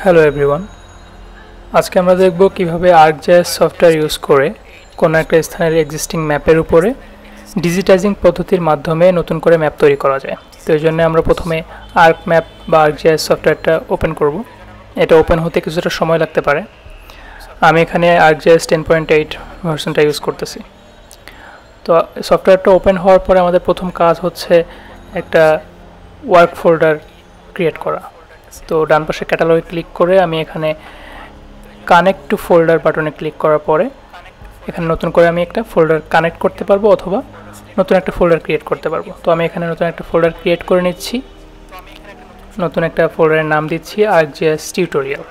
Hello everyone, আজকে আমরা দেখব কিভাবে ArcGIS সফটওয়্যার ইউজ করে কোনো একটা স্থানের এক্সিস্টিং ম্যাপের উপরে ডিজিটাইজিং পদ্ধতির মাধ্যমে নতুন করে ম্যাপ তৈরি করা যায়। তো এই জন্য আমরা প্রথমে ArcMap বা ArcGIS সফটওয়্যারটা ওপেন করব। এটা ওপেন হতে কিছুটা সময় লাগতে পারে। আমি এখানে ArcGIS 10.8 ভার্সনটা ইউজ করতেছি। তো সফটওয়্যারটা ওপেন হওয়ার পরে আমাদের প্রথম কাজ হচ্ছে একটা ওয়ার্ক ফোল্ডার ক্রিয়েট করা। তো ডান পাশে ক্যাটালগে ক্লিক করে আমি এখানে কানেক্ট টু ফোল্ডার বাটনে ক্লিক করার পরে এখানে নতুন করে আমি একটা ফোল্ডার কানেক্ট করতে পারবো অথবা নতুন একটা ফোল্ডার ক্রিয়েট করতে পারবো। তো আমি এখানে নতুন একটা ফোল্ডার ক্রিয়েট করে নিচ্ছি। নতুন একটা ফোল্ডারের নাম দিচ্ছি ArcGIS টিউটোরিয়াল।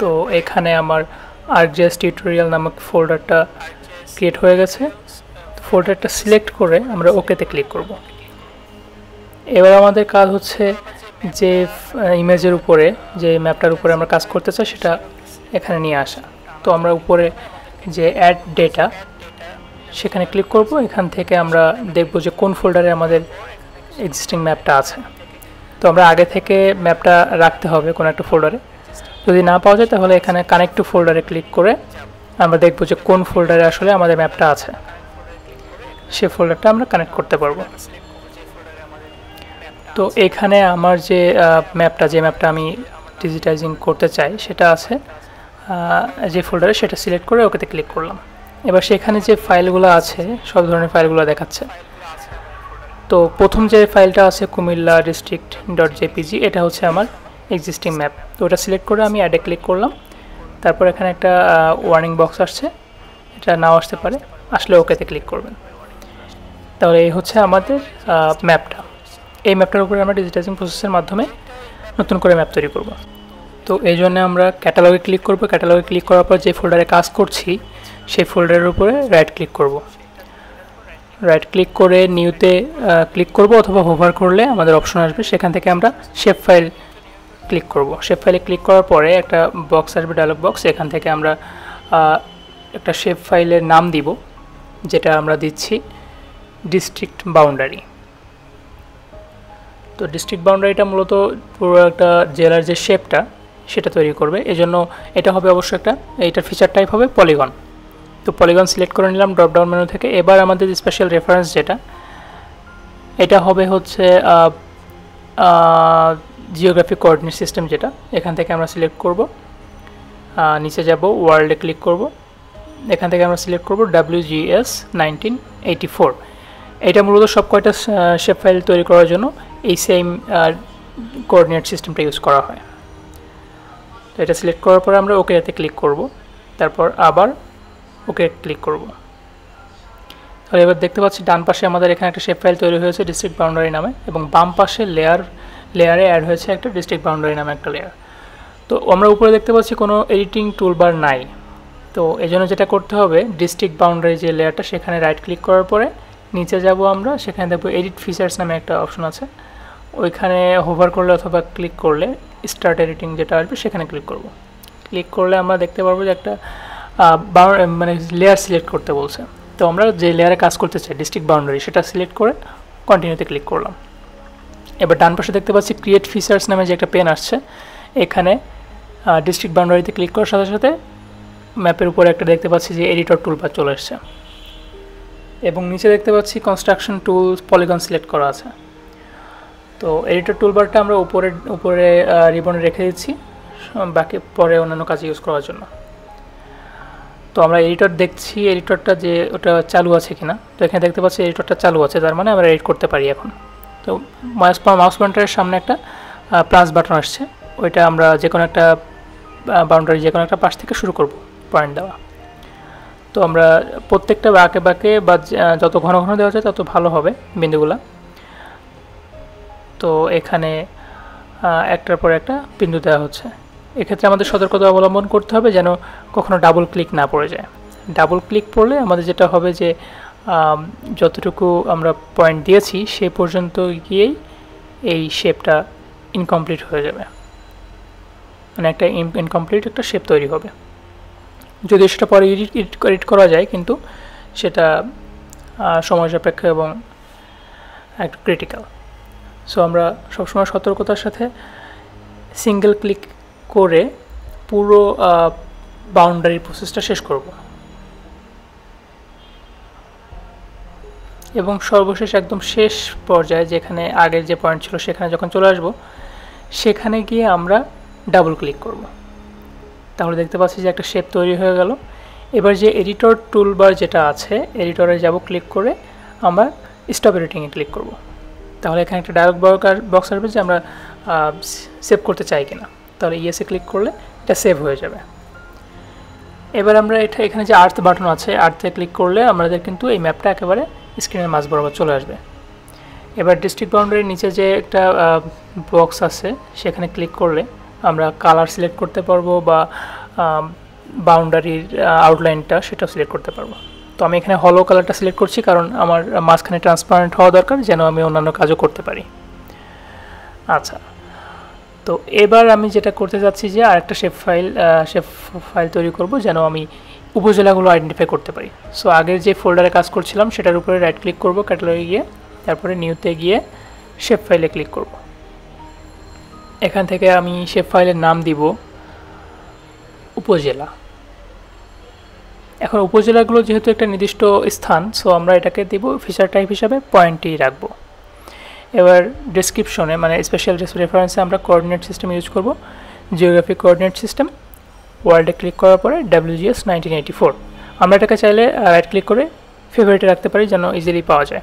তো এখানে আমার ArcGIS টিউটোরিয়াল নামক ফোল্ডারটা ক্রিয়েট হয়ে গেছে। ফোল্ডারটা সিলেক্ট করে আমরা ওকেতে ক্লিক করব। এবার আমাদের কাজ হচ্ছে যে ইমেজের উপরে যে ম্যাপটার উপরে আমরা কাজ করতে চাই সেটা এখানে নিয়ে আসা। তো আমরা উপরে যে অ্যাড ডেটা সেখানে ক্লিক করব। এখান থেকে আমরা দেখব যে কোন ফোল্ডারে আমাদের এক্সিস্টিং ম্যাপটা আছে। তো আমরা আগে থেকে ম্যাপটা রাখতে হবে কোনো একটা ফোল্ডারে। যদি না পাওয়া যায় তাহলে এখানে কানেক্ট টু ফোল্ডারে ক্লিক করে আমরা দেখব যে কোন ফোল্ডারে আসলে আমাদের ম্যাপটা আছে, সে ফোল্ডারটা আমরা কানেক্ট করতে পারবো। তো এখানে আমার যে ম্যাপটা আমি ডিজিটাইজিং করতে চাই সেটা আছে যে ফোল্ডারে, সেটা সিলেক্ট করে ওকেতে ক্লিক করলাম। এবার সেখানে যে ফাইলগুলো আছে সব ধরনের ফাইলগুলো দেখাচ্ছে। তো প্রথম যে ফাইলটা আছে কুমিল্লা ডিস্ট্রিক্ট .jpg, এটা হচ্ছে আমার এক্সিস্টিং ম্যাপ। তো ওটা সিলেক্ট করে আমি অ্যাডে ক্লিক করলাম। তারপর এখানে একটা ওয়ার্নিং বক্স আসছে, এটা নাও আসতে পারে, আসলে ওকেতে ক্লিক করবেন। তাহলে এই হচ্ছে আমাদের ম্যাপটা। এই ম্যাপটার উপরে আমরা ডিজিটাইজিং প্রসেসের মাধ্যমে নতুন করে ম্যাপ তৈরি করব। তো এই জন্য আমরা ক্যাটালগে ক্লিক করব। ক্যাটালগে ক্লিক করার পর যে ফোল্ডারে কাজ করছি সেই ফোল্ডারের উপরে রাইট ক্লিক করব। রাইট ক্লিক করে নিউতে ক্লিক করব অথবা হোভার করলে আমাদের অপশন আসবে, সেখান থেকে আমরা শেপ ফাইল ক্লিক করব। শেপ ফাইলে ক্লিক করার পরে একটা বক্স আসবে, ডায়লগ বক্স। এখান থেকে আমরা একটা শেপ ফাইলের নাম দিব, যেটা আমরা দিচ্ছি ডিস্ট্রিক্ট বাউন্ডারি। তো ডিস্ট্রিক্ট বাউন্ডারিটা মূলত পুরো একটা জেলার যে শেপটা সেটা তৈরি করবে। এজন্য এটা হবে অবশ্যই এইটার ফিচার টাইপ হবে পলিগন। তো পলিগন সিলেক্ট করে নিলাম ড্রপ ডাউন মেনু থেকে। এবার আমাদের স্পেশাল রেফারেন্স যেটা, এটা হবে হচ্ছে জিওগ্রাফিক কোঅর্ডিনেট সিস্টেম, যেটা এখান থেকে আমরা সিলেক্ট করব। নিচে যাব, ওয়ার্ল্ডে ক্লিক করব। এখান থেকে আমরা সিলেক্ট করব WGS 1984। এটা মূলত সব কয়টা শেপ ফাইল তৈরি করার জন্য এই সেম কোঅর্ডিনেট সিস্টেমটা ইউজ করা হয়। তো এটা সিলেক্ট করার পরে আমরা ওকেতে ক্লিক করব। তারপর আবার ওকে ক্লিক করব। তাহলে এবার দেখতে পাচ্ছি ডান পাশে আমাদের এখানে একটা শেপ ফাইল তৈরি হয়েছে ডিস্ট্রিক্ট বাউন্ডারি নামে, এবং বাম পাশে লেয়ারে অ্যাড হয়েছে একটা ডিস্ট্রিক্ট বাউন্ডারি নামে একটা লেয়ার। তো আমরা উপরে দেখতে পাচ্ছি কোনো এডিটিং টুলবার নাই। তো এই জন্য যেটা করতে হবে, ডিস্ট্রিক্ট বাউন্ডারি যে লেয়ারটা সেখানে রাইট ক্লিক করার পরে নিচে যাব আমরা, সেখানে দেখবো এডিট ফিচার্স নামে একটা অপশন আছে। ওইখানে হোভার করলে অথবা ক্লিক করলে স্টার্ট এডিটিং যেটা আসবে সেখানে ক্লিক করব। ক্লিক করলে আমরা দেখতে পারবো যে একটা মানে লেয়ার সিলেক্ট করতে বলছে। তো আমরা যে লেয়ারে কাজ করতে চাই ডিস্ট্রিক্ট বাউন্ডারি, সেটা সিলেক্ট করে কন্টিনিউতে ক্লিক করলাম। এবার ডান পাশে দেখতে পাচ্ছি ক্রিয়েট ফিচার্স নামে যে একটা পেন আসছে। এখানে ডিস্ট্রিক্ট বাউন্ডারিতে ক্লিক করার সাথে সাথে ম্যাপের উপরে একটা দেখতে পাচ্ছি যে এডিটর টুলবার চলে আসছে, এবং নিচে দেখতে পাচ্ছি কনস্ট্রাকশন টুলস পলিগন সিলেক্ট করা আছে। তো এডিটর টুলবারটা আমরা উপরে রিবনে রেখে দিচ্ছি, বাকি পরে অন্যান্য কাজে ইউজ করার জন্য। তো আমরা এডিটর দেখছি, এডিটরটা যে ওটা চালু আছে কিনা। তো এখানে দেখতে পাচ্ছি এডিটরটা চালু আছে, তার মানে আমরা এডিট করতে পারি এখন। তো মাউস পয়েন্টারের সামনে একটা প্লাস বাটন আসছে, ওইটা আমরা যে কোনো একটা বাউন্ডারি যে কোনো একটা পাশ থেকে শুরু করব পয়েন্ট দেওয়া। তো আমরা প্রত্যেকটা বাঁকে বা যত ঘন ঘন দেওয়া যায় তত ভালো হবে বিন্দুগুলা। তো এখানে একটার পর একটা বিন্দু দেওয়া হচ্ছে। এক্ষেত্রে আমাদের সতর্কতা অবলম্বন করতে হবে যেন কখনো ডাবল ক্লিক না পড়ে যায়। ডাবল ক্লিক পড়লে আমাদের যেটা হবে যে যতটুকু আমরা পয়েন্ট দিয়েছি সেই পর্যন্ত গিয়েই এই শেপটা ইনকমপ্লিট হয়ে যাবে, মানে একটা ইনকমপ্লিট একটা শেপ তৈরি হবে। যদিও সেটা পরে এডিট করা যায়, কিন্তু সেটা সময় সাপেক্ষ এবং একটু ক্রিটিক্যাল। সো আমরা সবসময় সতর্কতার সাথে সিঙ্গেল ক্লিক করে পুরো বাউন্ডারি প্রসেসটা শেষ করব। এবং সর্বশেষ একদম শেষ পর্যায়ে যেখানে আগের যে পয়েন্ট ছিল সেখানে যখন চলে আসব, সেখানে গিয়ে আমরা ডাবল ক্লিক করব। তাহলে দেখতে পাচ্ছি যে একটা শেপ তৈরি হয়ে গেল। এবার যে এডিটর টুলবার যেটা আছে, এডিটরে যাব, ক্লিক করে আমরা স্টপ এডিটিংয়ে ক্লিক করব। তাহলে এখানে একটা ডায়লগ বক্স আসবে যে আমরা সেভ করতে চাই কিনা। তাহলে ইয়েসে ক্লিক করলে এটা সেভ হয়ে যাবে। এবার আমরা এখানে যে আর্থ বাটন আছে, আর্থে ক্লিক করলে আমাদের কিন্তু এই ম্যাপটা একেবারে স্ক্রিনের মাঝ বরাবর চলে আসবে। এবার ডিস্ট্রিক্ট বাউন্ডারির নিচে যে একটা বক্স আছে সেখানে ক্লিক করলে আমরা কালার সিলেক্ট করতে পারবো বা বাউন্ডারির আউটলাইনটা সেটা সিলেক্ট করতে পারবো। তো আমি এখানে হলো কালারটা সিলেক্ট করছি, কারণ আমার মাঝখানে ট্রান্সপারেন্ট হওয়া দরকার যেন আমি অন্যান্য কাজও করতে পারি। আচ্ছা, তো এবার আমি যেটা করতে যাচ্ছি যে আরেকটা শেপ ফাইল তৈরি করব যেন আমি উপজেলাগুলো আইডেন্টিফাই করতে পারি। সো আগের যে ফোল্ডারে কাজ করছিলাম সেটার উপরে রাইট ক্লিক করব, ক্যাটালগে গিয়ে তারপরে নিউতে গিয়ে শেপ ফাইলে ক্লিক করব। এখান থেকে আমি শেপ ফাইলের নাম দিব উপজেলা। এখন উপজেলাগুলো যেহেতু একটা নির্দিষ্ট স্থান, সো আমরা এটাকে দিব ফিচার টাইপ হিসাবে পয়েন্টই রাখবো। এবার ডেসক্রিপশনে মানে স্পেশাল রেফারেন্সে আমরা কোঅর্ডিনেট সিস্টেম ইউজ করব, জিওগ্রাফিক কোঅর্ডিনেট সিস্টেম। ওয়ার্ল্ডে ক্লিক করার পরে WGS 1984। আমরা এটাকে চাইলে রাইট ক্লিক করে ফেভারিটে রাখতে পারি যেন ইজিলি পাওয়া যায়।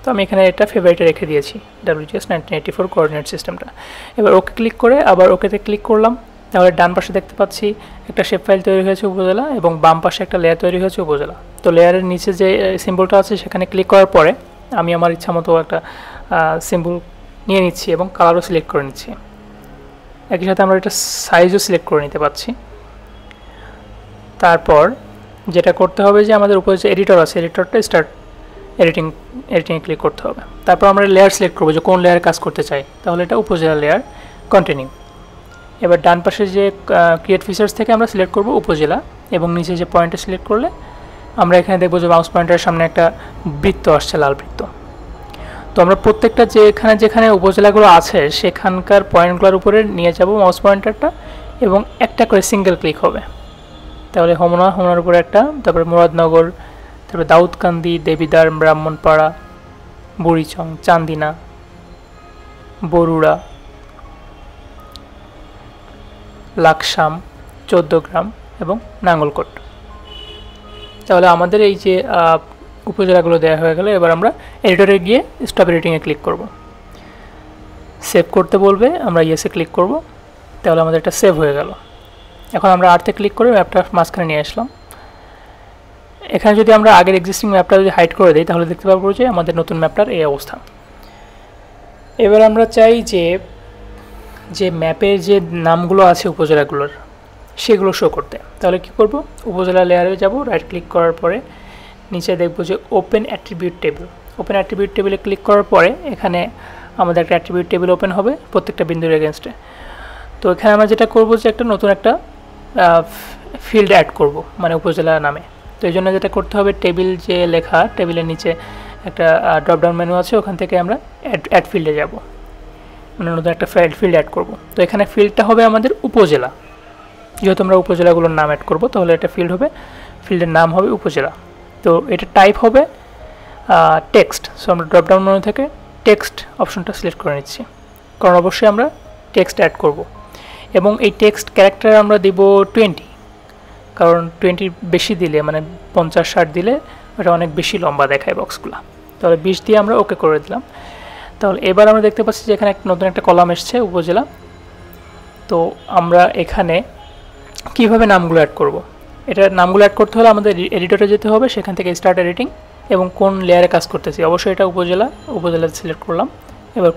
তো আমি এখানে এটা ফেভারিটে রেখে দিয়েছি WGS 1984 কোঅর্ডিনেট সিস্টেমটা। এবার ওকে ক্লিক করে আবার ওকেতে ক্লিক করলাম। তাহলে ডান পাশে দেখতে পাচ্ছি একটা শেপ ফাইল তৈরি হয়েছে উপজেলা, এবং বাম পাশে একটা লেয়ার তৈরি হয়েছে উপজেলা। তো লেয়ারের নিচে যে সিম্বলটা আছে সেখানে ক্লিক করার পরে আমি আমার ইচ্ছা মতো একটা সিম্বল নিয়ে নিচ্ছি এবং কালারও সিলেক্ট করে নিচ্ছি। একই সাথে আমরা এটা সাইজও সিলেক্ট করে নিতে পারছি। তারপর যেটা করতে হবে যে আমাদের উপরে যে এডিটর আছে, এডিটরটা স্টার্ট এডিটিংয়ে ক্লিক করতে হবে। তারপর আমরা লেয়ার সিলেক্ট করবো যে কোন লেয়ারে কাজ করতে চাই। তাহলে এটা উপজেলা লেয়ার, কন্টিনিউ। এবার ডান পাশে যে ক্রিয়েট ফিচার্স থেকে আমরা সিলেক্ট করব উপজেলা, এবং নিচে যে পয়েন্টটা সিলেক্ট করলে আমরা এখানে দেখবো যে মাউস পয়েন্টারের সামনে একটা বৃত্ত আসছে, লাল বৃত্ত। তো আমরা প্রত্যেকটা যেখানে উপজেলাগুলো আছে সেখানকার পয়েন্টগুলোর উপরে নিয়ে যাব মাউস পয়েন্টারটা, এবং একটা করে সিঙ্গেল ক্লিক হবে। তাহলে হোমনার উপরে একটা, তারপরে মুরাদনগর, তারপরে দাউদকান্দি, দেবিদ্বার, ব্রাহ্মণপাড়া, বুড়িচং, চান্দিনা, বরুড়া, লাকসাম, 14 গ্রাম এবং নাঙ্গলকোট। তাহলে আমাদের এই যে উপজেলাগুলো দেওয়া হয়ে গেল। এবার আমরা এডিটরে গিয়ে স্টপ এডিটিংয়ে ক্লিক করব। সেভ করতে বলবে, আমরা ইয়েসে ক্লিক করব। তাহলে আমাদের এটা সেভ হয়ে গেল। এখন আমরা আর্থে ক্লিক করে ম্যাপটা মাঝখানে নিয়ে আসলাম। এখানে যদি আমরা আগের এক্সিস্টিং ম্যাপটা যদি হাইড করে দিই তাহলে দেখতে পাবো যে আমাদের নতুন ম্যাপটার এই অবস্থা। এবার আমরা চাই যে ম্যাপের যে নামগুলো আছে উপজেলাগুলোর সেগুলো শো করতে। তাহলে কি করব, উপজেলা লেয়ারে যাব, রাইট ক্লিক করার পরে নিচে দেখব যে open attribute table. Open attribute টেবিলে ক্লিক করার পরে এখানে আমাদের একটা অ্যাট্রিবিউট টেবিল ওপেন হবে প্রত্যেকটা বিন্দুর এগেনস্টে। তো এখানে আমরা যেটা করব যে নতুন একটা ফিল্ড অ্যাড করব, মানে উপজেলা নামে। তো এই জন্য যেটা করতে হবে, টেবিল যে লেখা, টেবিলের নিচে একটা ড্রপডাউন মেনু আছে, ওখান থেকে আমরা অ্যাড ফিল্ডে যাব, মানে নতুন একটা ফিল্ড অ্যাড করব। তো এখানে ফিল্ডটা হবে আমাদের উপজেলা, যেহেতু আমরা উপজেলাগুলোর নাম অ্যাড করব তাহলে এটা ফিল্ড হবে, ফিল্ডের নাম হবে উপজেলা। তো এটা টাইপ হবে টেক্সট। সো আমরা ড্রপডাউন মেনু থেকে টেক্সট অপশনটা সিলেক্ট করে নিচ্ছি, কারণ অবশ্যই আমরা টেক্সট অ্যাড করব। এবং এই টেক্সট ক্যারেক্টার আমরা দিব 20, কারণ 20 বেশি দিলে মানে 50-60 দিলে এটা অনেক বেশি লম্বা দেখায় বক্সগুলো। তাহলে 20 দিয়ে আমরা ওকে করে দিলাম। তাহলে এবার আমরা দেখতে পাচ্ছি যে এখানে নতুন একটা কলাম এসছে উপজেলা। তো আমরা এখানে কিভাবে নামগুলো অ্যাড করব, এটা নামগুলো অ্যাড করতে হলে আমাদের এডিটরে যেতে হবে, সেখান থেকে স্টার্ট এডিটিং, এবং কোন লেয়ারে কাজ করতেছি অবশ্যই এটা উপজেলা সিলেক্ট করলাম। এবার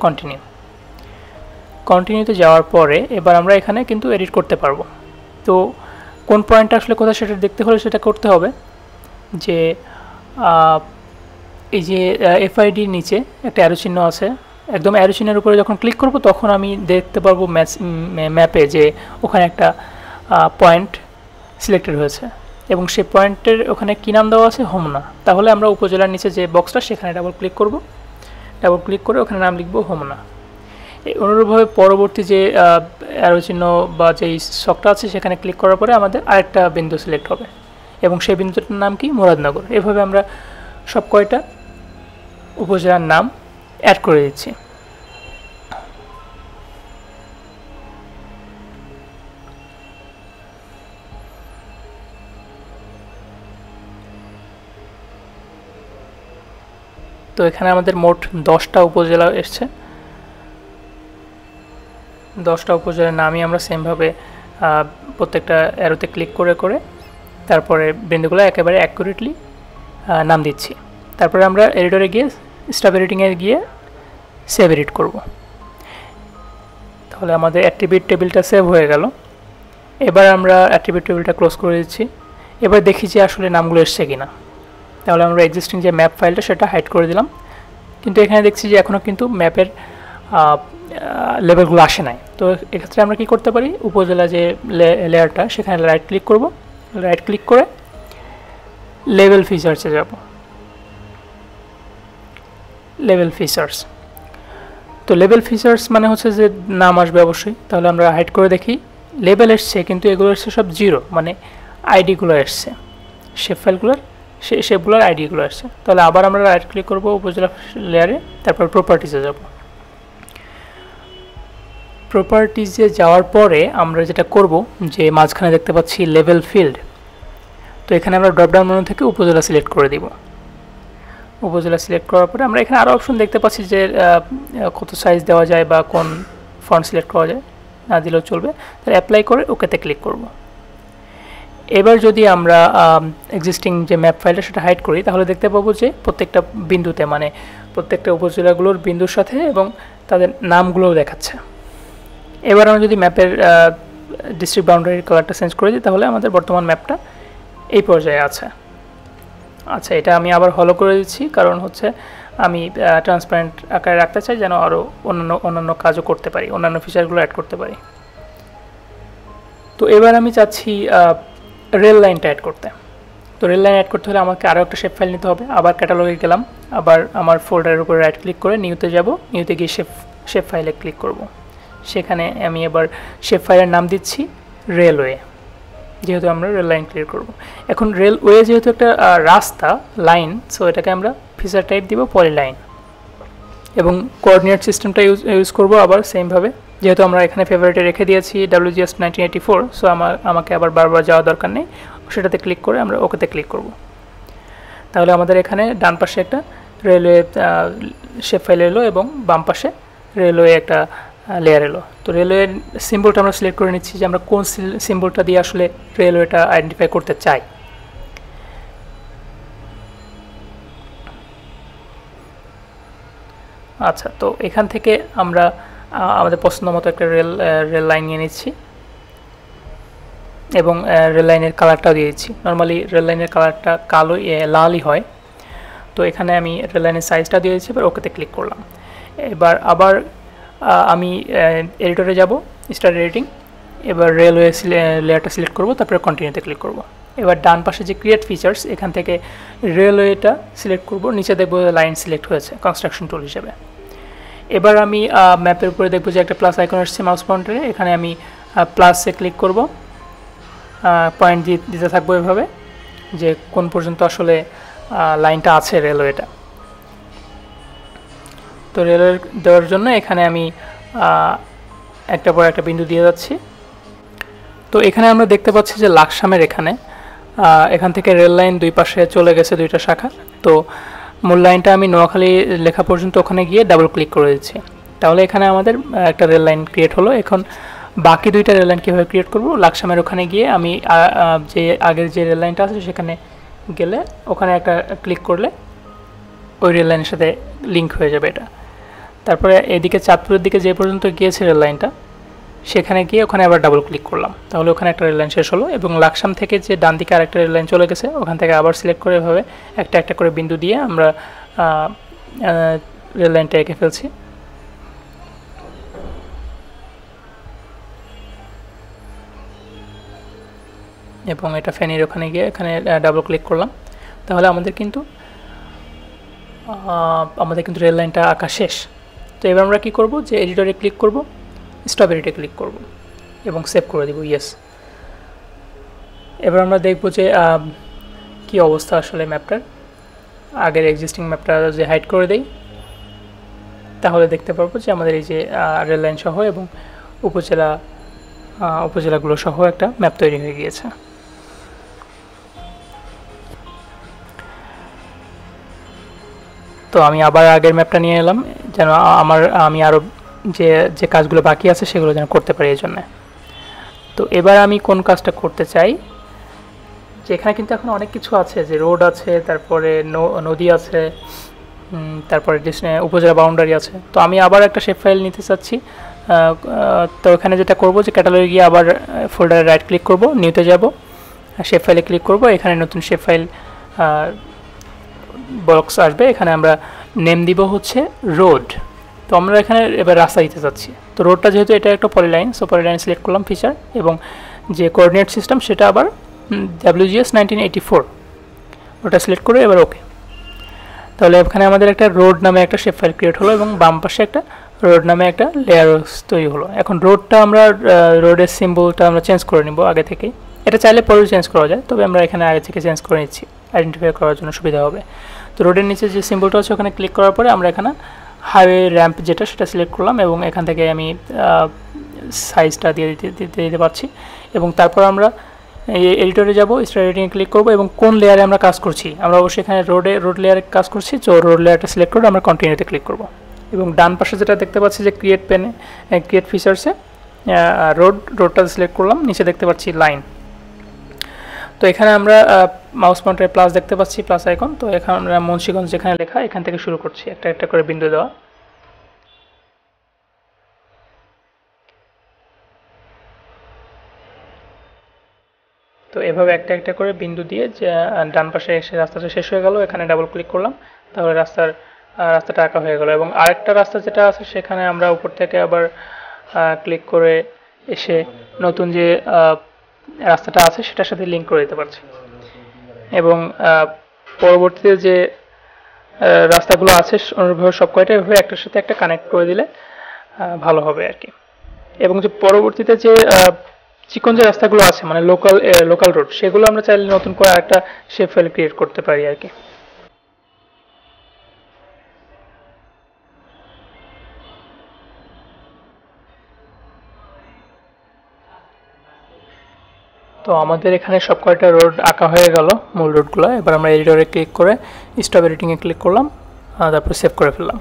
কন্টিনিউতে যাওয়ার পরে এবার আমরা এখানে কিন্তু এডিট করতে পারবো। তো কোন পয়েন্টটা আসলে কোথায় সেটা দেখতে হলে সেটা করতে হবে যে এই যে FIDর নিচে একটা অ্যারো চিহ্ন আছে, একদম অ্যারো চিহ্নের উপরে যখন ক্লিক করব তখন আমি দেখতে পারবো ম্যাপে যে ওখানে একটা পয়েন্ট সিলেক্টেড হয়েছে, এবং সেই পয়েন্টের ওখানে কী নাম দেওয়া আছে, হোমনা। তাহলে আমরা উপজেলার নিচে যে বক্সটা সেখানে ডাবল ক্লিক করব। ডাবল ক্লিক করে ওখানে নাম লিখবো হোমনা। অনুরূপভাবে পরবর্তী যে অ্যারো চিহ্ন বা যেই ছকটা আছে সেখানে ক্লিক করার পরে আমাদের আরেকটা বিন্দু সিলেক্ট হবে এবং সেই বিন্দুটার নাম কি মুরাদনগর। এভাবে আমরা সব কয়টা উপজেলার নাম অ্যাড করে দিচ্ছি। তো এখানে আমাদের মোট 10টা উপজেলা এসছে। 10টা উপজেলার নামই আমরা সেমভাবে প্রত্যেকটা অ্যারোতে ক্লিক করে করে তারপরে বিন্দুগুলো একেবারে অ্যাকুরেটলি নাম দিচ্ছি। তারপরে আমরা এডিটরে গিয়ে স্টাফ এডিটিংয়ে গিয়ে সেভ এডিট করব। তাহলে আমাদের অ্যাট্রিবিউট টেবিলটা সেভ হয়ে গেল। এবার আমরা অ্যাট্রিবিউট টেবিলটা ক্লোজ করে দিচ্ছি। এবার দেখি যে আসলে নামগুলো এসছে কিনা। তাহলে আমরা এক্সিস্টিং যে ম্যাপ ফাইলটা সেটা হাইড করে দিলাম, কিন্তু এখানে দেখছি যে এখনও কিন্তু ম্যাপের লেভেলগুলো আসে নাই। তো এক্ষেত্রে আমরা কি করতে পারি, উপজেলা যে লেয়ারটা সেখানে রাইট ক্লিক করব, রাইট ক্লিক করে লেভেল ফিচার্সে যাব, লেভেল ফিচার্স। তো লেভেল ফিচার্স মানে হচ্ছে যে নাম আসবে অবশ্যই। তাহলে আমরা হাইড করে দেখি লেভেল এসছে, কিন্তু এগুলো এসছে সব 0, মানে আইডিগুলো এসছে, শেপ ফাইলগুলোর শেপগুলোর আইডিগুলো আসছে। তাহলে আবার আমরা রাইট ক্লিক করব উপজেলা লেয়ারে, তারপর প্রপার্টিসে যাব। প্রপার্টিসে যাওয়ার পরে আমরা যেটা করব যে মাঝখানে দেখতে পাচ্ছি লেভেল ফিল্ড, তো এখানে আমরা ড্রপডাউন মেনু থেকে উপজেলা সিলেক্ট করে দিব। উপজেলা সিলেক্ট করার পরে আমরা এখানে আরও অপশন দেখতে পাচ্ছি যে কত সাইজ দেওয়া যায় বা কোন ফন্ট সিলেক্ট করা যায়, না দিলেও চলবে। তাহলে অ্যাপ্লাই করে ওকেতে ক্লিক করব। এবার যদি আমরা এক্সিস্টিং যে ম্যাপ ফাইলটা সেটা হাইড করি, তাহলে দেখতে পাবো যে প্রত্যেকটা বিন্দুতে, মানে প্রত্যেকটা উপজেলাগুলোর বিন্দুর সাথে এবং তাদের নামগুলোও দেখাচ্ছে। এবার আমরা যদি ম্যাপের ডিস্ট্রিক্ট বাউন্ডারির কালারটা চেঞ্জ করে দিই, তাহলে আমাদের বর্তমান ম্যাপটা এই পর্যায়ে আছে। আচ্ছা, এটা আমি আবার হলো করে দিচ্ছি, কারণ হচ্ছে আমি ট্রান্সপারেন্ট আকারে রাখতে চাই, যেন আরও অন্যান্য কাজও করতে পারি, অন্যান্য ফিচারগুলো অ্যাড করতে পারি। তো এবার আমি চাচ্ছি রেল লাইনটা অ্যাড করতে। তো রেল লাইন অ্যাড করতে হলে আমাকে আরও একটা শেপ ফাইল নিতে হবে। আবার ক্যাটালগে গেলাম, আবার আমার ফোল্ডারের উপরে রাইট ক্লিক করে নিউতে যাব, নিউতে গিয়ে শেপ ফাইলে ক্লিক করব। সেখানে আমি এবার শেপ ফাইলের নাম দিচ্ছি রেলওয়ে, যেহেতু আমরা রেল লাইন ক্লিয়ার করব। এখন রেলওয়ে যেহেতু একটা রাস্তা লাইন, সো এটাকে আমরা ফিচার টাইপ দিব পলিলাইন, এবং কোঅর্ডিনেট সিস্টেমটা ইউজ করব আবার সেমভাবে। যেহেতু আমরা এখানে ফেভারিটে রেখে দিয়েছি WGS 1984, সো আমাকে আবার বারবার যাওয়া দরকার নেই, সেটাতে ক্লিক করে আমরা ওকেতে ক্লিক করব। তাহলে আমাদের এখানে ডান পাশে একটা রেলওয়ে শেপ ফাইল এলো এবং বাম পাশে রেলওয়ে একটা লেয়ার এলো। তো রেলওয়ের সিম্বলটা আমরা সিলেক্ট করে নিচ্ছি যে আমরা কোন সিম্বলটা দিয়ে আসলে রেলওয়েটা আইডেন্টিফাই করতে চাই। আচ্ছা, তো এখান থেকে আমরা আমাদের পছন্দ মতো একটা রেল লাইন নিয়ে নিচ্ছি এবং রেল লাইনের কালারটাও দিয়ে দিচ্ছি। নর্মালি রেল লাইনের কালারটা কালো লালই হয়। তো এখানে আমি রেল লাইনের সাইজটা দিয়ে দিচ্ছি, এবার ওকেতে ক্লিক করলাম। এবার আবার আমি এডিটরে যাব, স্টার্ট এডিটিং, এবার রেলওয়ে লেয়ারটা সিলেক্ট করব, তারপরে কন্টিনিউতে ক্লিক করব। এবার ডান পাশে যে ক্রিয়েট ফিচার্স, এখান থেকে রেলওয়েটা সিলেক্ট করব, নিচে দেখব লাইন সিলেক্ট হয়েছে কনস্ট্রাকশন টুল হিসেবে। এবার আমি ম্যাপের উপরে দেখব যে একটা প্লাস আইকন আসছে মাউস পয়েন্টারে, এখানে আমি প্লাসে ক্লিক করব, পয়েন্ট দিতে থাকবো এভাবে যে কোন পর্যন্ত আসলে লাইনটা আছে রেলওয়েটা। তো রেলওয়ে দেওয়ার জন্য এখানে আমি একটা পর একটা বিন্দু দিয়ে যাচ্ছি। তো এখানে আমরা দেখতে পাচ্ছি যে লাকসামের এখান থেকে রেল লাইন দুই পাশে চলে গেছে, দুইটা শাখা। তো মূল লাইনটা আমি নোয়াখালী লেখা পর্যন্ত ওখানে গিয়ে ডাবল ক্লিক করে দিচ্ছি। তাহলে এখানে আমাদের একটা রেল লাইন ক্রিয়েট হলো। এখন বাকি দুইটা রেল লাইন কীভাবে ক্রিয়েট করব, লাকসামের ওখানে গিয়ে আমি যে আগের যে রেল লাইনটা আছে সেখানে গেলে ওখানে একটা ক্লিক করলে ওই রেল লাইনের সাথে লিঙ্ক হয়ে যাবে এটা। তারপরে এদিকে চাঁদপুরের দিকে যে পর্যন্ত গিয়েছে রেল লাইনটা, সেখানে গিয়ে ওখানে আবার ডাবল ক্লিক করলাম, তাহলে ওখানে একটা রেল লাইন শেষ হলো। এবং লাকসাম থেকে যে ডান দিকে আরেকটা রেল লাইন চলে গেছে, ওখান থেকে আবার সিলেক্ট করে এভাবে একটা একটা করে বিন্দু দিয়ে আমরা রেল লাইনটা এঁকে ফেলছি। এবং এটা ফেনীর ওখানে গিয়ে এখানে ডাবল ক্লিক করলাম, তাহলে আমাদের কিন্তু আমাদের কিন্তু রেল লাইনটা আঁকা শেষ। তো এবার আমরা কী করব, যে এডিটরে ক্লিক করব, স্ট্রবেরিতে ক্লিক করব এবং সেভ করে দেব ইয়েস। এবার আমরা দেখব যে কী অবস্থা আসলে ম্যাপটার। আগের এক্সিস্টিং ম্যাপটা যে হাইড করে দেই, তাহলে দেখতে পারবো যে আমাদের এই যে রেল লাইন সহ এবং উপজেলাগুলো সহ একটা ম্যাপ তৈরি হয়ে গিয়েছে। তো আমি আবার আগের ম্যাপটা নিয়ে এলাম, যেন আমি আরও যে কাজগুলো বাকি আছে সেগুলো যেন করতে পারি এই জন্যে। তো এবার আমি কোন কাজটা করতে চাই, যে এখানে কিন্তু এখন অনেক কিছু আছে, যে রোড আছে, তারপরে নদী আছে, তারপরে উপজেলা বাউন্ডারি আছে। তো আমি আবার একটা শেপ ফাইল নিতে চাচ্ছি। তো এখানে যেটা করব, যে ক্যাটালগে গিয়ে আবার ফোল্ডারে রাইট ক্লিক করব, নিউতে যাব, শেপ ফাইলে ক্লিক করব, এখানে নতুন শেপ ফাইল বক্স আসবে, এখানে আমরা নেম দিব হচ্ছে রোড। তো আমরা এখানে এবার রাস্তা দিতে চাচ্ছি। তো রোডটা যেহেতু এটা একটা পলিলাইন, সো পলিলাইন সিলেক্ট করলাম ফিচার, এবং যে কোঅর্ডিনেট সিস্টেম সেটা আবার WGS 1984 ওটা সিলেক্ট করে এবার ওকে। তাহলে এখানে আমাদের একটা রোড নামে একটা শেপ ফাইল ক্রিয়েট হলো এবং বাম পাশে একটা রোড নামে একটা লেয়ার তৈরি হলো। এখন রোডটা আমরা রোডের সিম্বলটা আমরা চেঞ্জ করে নিব আগে থেকেই। এটা চাইলে পরেও চেঞ্জ করা যায়, তবে আমরা এখানে আগে থেকে চেঞ্জ করে নিচ্ছি, আইডেন্টিফাই করার জন্য সুবিধা হবে। তো রোডের নিচে যে সিম্বলটা আছে ওখানে ক্লিক করার পরে আমরা এখানে হাইওয়ে র্যাম্প যেটা সেটা সিলেক্ট করলাম, এবং এখান থেকে আমি সাইজটা দিয়ে দিতে পারছি। এবং তারপর আমরা এডিটরে যাব, স্টার্ট এডিটিংয়ে ক্লিক করব, এবং কোন লেয়ারে আমরা কাজ করছি, আমরা অবশ্যই এখানে রোড লেয়ারে কাজ করছি, তো রোড লেয়ারটা সিলেক্ট করে আমরা কন্টিনিউতে ক্লিক করব। এবং ডান পাশে যেটা দেখতে পাচ্ছি যে ক্রিয়েট ফিচার্সে রোডটা সিলেক্ট করলাম, নিচে দেখতে পাচ্ছি লাইন। তো এখানে আমরা মাউস পয়েন্টারে প্লাস দেখতে পাচ্ছি, প্লাস আইকন। তো এখানে আমরা মুন্সিগঞ্জ যেখানে লেখা, এখান থেকে শুরু করছি একটা একটা করে বিন্দু দেওয়া। তো এভাবে একটা একটা করে বিন্দু দিয়ে যে ডান পাশে এসে রাস্তাটা শেষ হয়ে গেল, এখানে ডাবল ক্লিক করলাম, তাহলে রাস্তাটা আঁকা হয়ে গেল। এবং আরেকটা রাস্তা যেটা আছে সেখানে আমরা উপর থেকে আবার ক্লিক করে এসে নতুন যে রাস্তাটা আছে সেটার সাথে লিঙ্ক করে দিতে পারছি। এবং পরবর্তীতে যে রাস্তাগুলো আছে অনুরূপভাবে সব কয়টা এভাবে একটার সাথে একটা কানেক্ট করে দিলে ভালো হবে আর কি। এবং যে পরবর্তীতে যে চিকন যে রাস্তাগুলো আছে, মানে লোকাল রোড, সেগুলো আমরা চাইলে নতুন করে আরেকটা শেপ ফাইল ক্রিয়েট করতে পারি আর কি। তো আমাদের এখানে সব কয়টা রোড আঁকা হয়ে গেল, মূল রোডগুলো। এবার আমরা এডিটরে ক্লিক করে স্টপ এডিটিংয়ে ক্লিক করলাম, তারপর সেভ করে ফেললাম।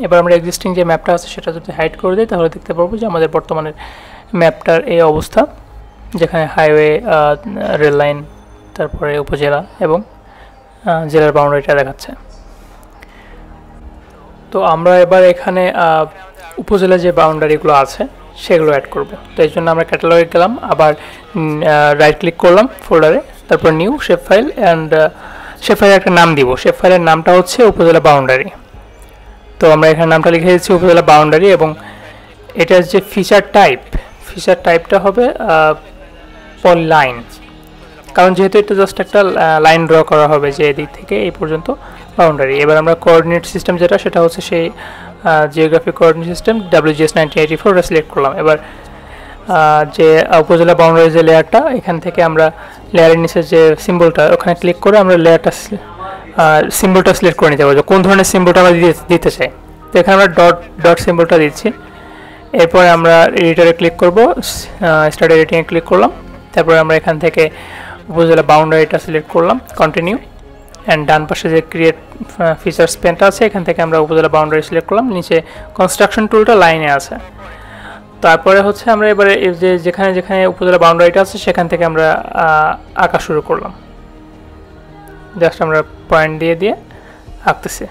এবার আমরা এক্সিস্টিং যে ম্যাপটা আছে সেটা যদি হাইড করে দিই, তাহলে দেখতে পারবো যে আমাদের বর্তমানের ম্যাপটার এই অবস্থা, যেখানে হাইওয়ে, রেল লাইন, তারপরে উপজেলা এবং জেলার বাউন্ডারিটা দেখাচ্ছে। তো আমরা এবার এখানে উপজেলা যে বাউন্ডারিগুলো আছে সেগুলো অ্যাড করব। তো এই জন্য আমরা ক্যাটালগে গেলাম, আবার রাইট ক্লিক করলাম ফোল্ডারে, তারপর new shape file, and shape ফাইলের একটা নাম দিব। শেপ ফাইলের নামটা হচ্ছে উপজেলা বাউন্ডারি। তো আমরা এখানে নামটা লিখে দিচ্ছি উপজেলা বাউন্ডারি, এবং এটার যে ফিচার টাইপটা হবে পলিলাইন, কারণ যেহেতু এটা জাস্ট একটা লাইন ড্র করা হবে যে এদিক থেকে এই পর্যন্ত বাউন্ডারি। এবার আমরা কোঅর্ডিনেট সিস্টেম যেটা, সেটা হচ্ছে সেই geographic coordinate system WGS 1984 select করলাম। এবার যে উপজেলা বাউন্ডারি যে লেয়ারটা, এখান থেকে আমরা লেয়ারের নিচে যে সিম্বলটা, ওখানে ক্লিক করে আমরা সিম্বলটা সিলেক্ট করে নিতে পারবো কোন ধরনের সিম্বলটা আমরা দিতে চাই। তো এখানে আমরা ডট সিম্বলটা দিচ্ছি। এরপরে আমরা এডিটরে ক্লিক করব, স্টার্ট এডিটিংয়ে ক্লিক করলাম, তারপরে আমরা এখান থেকে উপজেলা বাউন্ডারিটা সিলেক্ট করলাম, কন্টিনিউ, অ্যান্ড ডান পাশে যে ক্রিয়েট ফিচার্স পেনটা আছে এখান থেকে আমরা উপজেলা বাউন্ডারি সিলেক্ট করলাম, নিচে কনস্ট্রাকশন টুলটা লাইনে আছে। তারপরে হচ্ছে আমরা এবারে যেখানে যেখানে উপজেলা বাউন্ডারিটা আছে সেখান থেকে আমরা আঁকা শুরু করলাম, জাস্ট আমরা পয়েন্ট দিয়ে আঁকতেছি।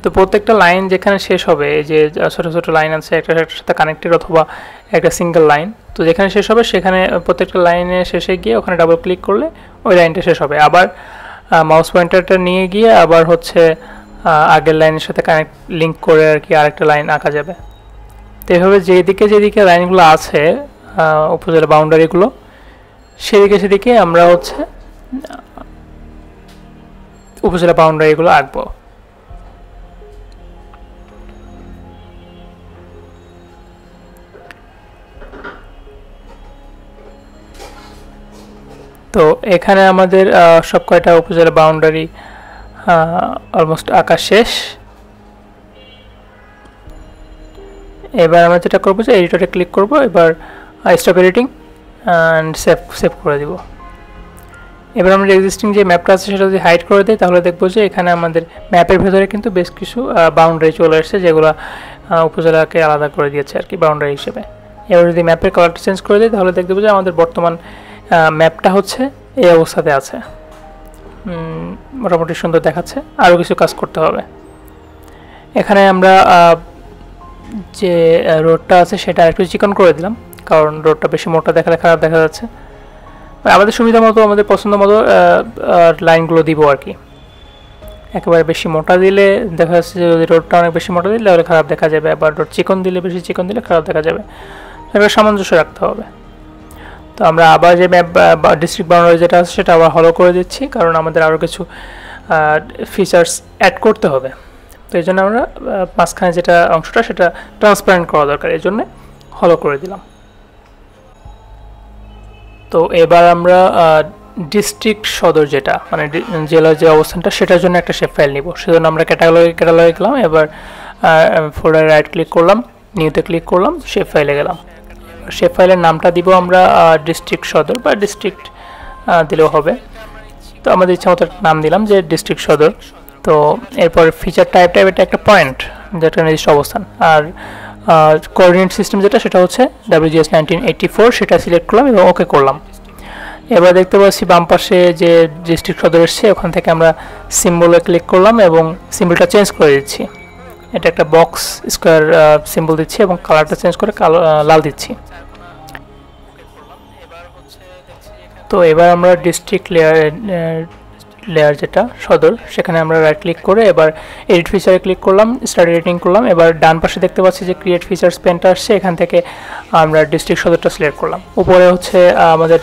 তো প্রত্যেকটা লাইন যেখানে শেষ হবে, যে ছোটো ছোটো লাইন আছে একটার সাথে কানেক্টেড অথবা একটা সিঙ্গেল লাইন, তো যেখানে শেষ হবে সেখানে প্রত্যেকটা লাইনে শেষে গিয়ে ওখানে ডাবল ক্লিক করলে ওই লাইনটা শেষ হবে। আবার মাউস পয়েন্টারটা নিয়ে গিয়ে আবার হচ্ছে আগের লাইনের সাথে লিঙ্ক করে আর কি আরেকটা লাইন আঁকা যাবে। তো এইভাবে যেদিকে লাইনগুলো আছে উপজেলা বাউন্ডারিগুলো, সেদিকে আমরা হচ্ছে উপজেলা বাউন্ডারিগুলো আঁকবো। তো এখানে আমাদের সব কয়টা উপজেলা বাউন্ডারি অলমোস্ট আঁকা শেষ। এবার আমরা যেটা করবো যে এডিটরে ক্লিক করব, এবার স্টপ এডিটিং অ্যান্ড সেভ করে দিব। এবার আমরা এক্সিস্টিং যে ম্যাপটা আছে সেটা যদি হাইড করে দিই তাহলে দেখবো যে এখানে আমাদের ম্যাপের ভেতরে কিন্তু বেশ কিছু বাউন্ডারি চলে আসছে, যেগুলো উপজেলাকে আলাদা করে দিয়েছে আর কি বাউন্ডারি হিসেবে। এবার যদি ম্যাপের কালারটা চেঞ্জ করে দিই তাহলে দেখতে পাবো যে আমাদের বর্তমান ম্যাপটা হচ্ছে এই অবস্থাতে আছে, মোটামুটি সুন্দর দেখাচ্ছে। আরও কিছু কাজ করতে হবে। এখানে আমরা যে রোডটা আছে সেটা একটু চিকন করে দিলাম, কারণ রোডটা বেশি মোটা দেখালে খারাপ দেখা যাচ্ছে। আমাদের সুবিধা মতো, আমাদের পছন্দ মতো লাইনগুলো দিব আর কি। একেবারে বেশি মোটা দিলে দেখা যাচ্ছে যে যদি রোডটা অনেক বেশি মোটা দিলে তাহলে খারাপ দেখা যাবে, আবার রোড চিকন দিলে বেশি চিকন দিলে খারাপ দেখা যাবে। এটা সামঞ্জস্য রাখতে হবে। তো আমরা আবার যে ম্যাপ বা ডিস্ট্রিক্ট বাউন্ডারি যেটা আছে সেটা আবার হলো করে দিচ্ছি, কারণ আমাদের আরও কিছু ফিচার্স অ্যাড করতে হবে। তো এই জন্য আমরা মাঝখানে যেটা অংশটা সেটা ট্রান্সপারেন্ট করা দরকার, এই জন্যে হলো করে দিলাম। তো এবার আমরা ডিস্ট্রিক্ট সদর যেটা মানে জেলার যে অবস্থানটা সেটার জন্য একটা শেপ ফাইল নিব। সেজন্য আমরা ক্যাটালগে গেলাম, এবার ফোল্ডারে রাইট ক্লিক করলাম, নিউতে ক্লিক করলাম, শেপ ফাইলে গেলাম। শেপ ফাইলের নামটা দিব আমরা ডিস্ট্রিক্ট সদর বা ডিস্ট্রিক্ট দিলেও হবে। তো আমাদের ইচ্ছা মতো নাম দিলাম যে ডিস্ট্রিক্ট সদর। তো এরপর ফিচার টাইপটা এটা একটা পয়েন্ট, যেটা নির্দিষ্ট অবস্থান। আর কোঅর্ডিনেট সিস্টেম যেটা সেটা হচ্ছে WGS 1984, সেটা সিলেক্ট করলাম এবং ওকে করলাম। এবার দেখতে পাচ্ছি বাম পাশে যে ডিস্ট্রিক্ট সদর এসছে, ওখান থেকে আমরা সিম্বলে ক্লিক করলাম এবং সিম্বলটা চেঞ্জ করে দিচ্ছি। এটা একটা বক্স স্কোয়ার সিম্বল দিচ্ছি এবং কালারটা চেঞ্জ করে লাল দিচ্ছি। তো এবার আমরা ডিস্ট্রিক্ট লেয়ার যেটা সদর, সেখানে আমরা রাইট ক্লিক করে এবার এডিট ফিচারে ক্লিক করলাম, স্টার্ট এডিটিং করলাম। এবার ডান পাশে দেখতে পাচ্ছি যে ক্রিয়েট ফিচার্স পেনটা আসছে, এখান থেকে আমরা ডিস্ট্রিক্ট সদরটা সিলেক্ট করলাম। উপরে হচ্ছে আমাদের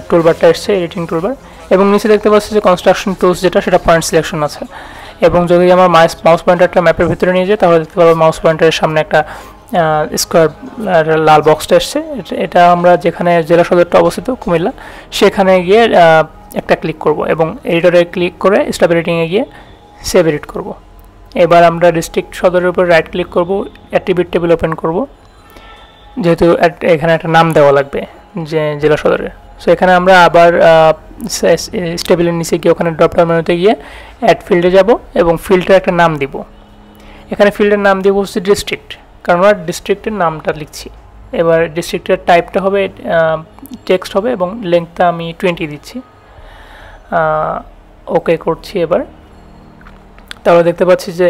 টুলবারটা এসছে, এডিটিং টুলবার, এবং নিচে দেখতে পাচ্ছি যে কনস্ট্রাকশন টুলস যেটা সেটা পয়েন্ট সিলেকশন আছে। এবং যদি আমার মাউস পয়েন্টারটা ম্যাপের ভিতরে নিয়ে যায় তাহলে দেখতে পাবো মাউস পয়েন্টারের সামনে একটা স্কোয়ার লাল বক্সটা এসছে। এটা আমরা যেখানে জেলা সদরটা অবস্থিত কুমিল্লা, সেখানে গিয়ে একটা ক্লিক করব এবং এডিটরে ক্লিক করে স্টপ এডিটিংয়ে গিয়ে সেভ এডিট করব। এবার আমরা ডিস্ট্রিক্ট সদরের উপর রাইট ক্লিক করব, অ্যাট্রিবিউট টেবিল ওপেন করব, যেহেতু এখানে একটা নাম দেওয়া লাগবে যে জেলা সদরের। সো এখানে আমরা আবার টেবিলের নিচে গিয়ে ওখানে ড্রপডাউন মেনুতে গিয়ে অ্যাড ফিল্ডে যাব এবং ফিল্ডের একটা নাম দিব। এখানে ফিল্ডের নাম দিব হচ্ছে ডিস্ট্রিক্ট, কারণ আমরা ডিস্ট্রিক্টের নামটা লিখছি। এবার ডিস্ট্রিক্টের টাইপটা হবে টেক্সট হবে এবং লেন্থটা আমি 20 দিচ্ছি। ওকে করছি। এবার তাহলে দেখতে পাচ্ছি যে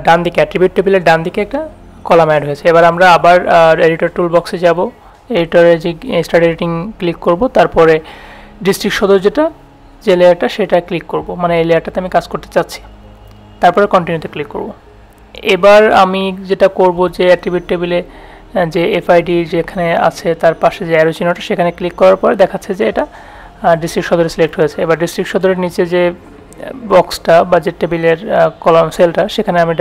ডান দিকে অ্যাট্রিবিউট টেবিলের ডান দিকে একটা কলাম অ্যাড হয়েছে। এবার আমরা আবার এডিটর টুল বক্সে যাব, এডিটরে যে স্টার্ট এডিটিং ক্লিক করব, তারপরে ডিস্ট্রিক্ট সদর যেটা যে লেয়ারটা সেটা ক্লিক করব, মানে এই লেয়ারটাতে আমি কাজ করতে চাচ্ছি। তারপরে কন্টিনিউতে ক্লিক করব। এবার আমি যেটা করব যে অ্যাট্রিবিউট টেবিলে যে এফআইডি যেখানে আছে তার পাশে যে অ্যারো চিহ্নটা সেখানে ক্লিক করার পর দেখাচ্ছে যে এটা ডিস্ট্রিক্ট সদরে সিলেক্ট হয়েছে। এবার ডিস্ট্রিক্ট সদরের নিচে যে বক্সটা বা যে টেবিলের কলাম সেলটা সেখানে আমি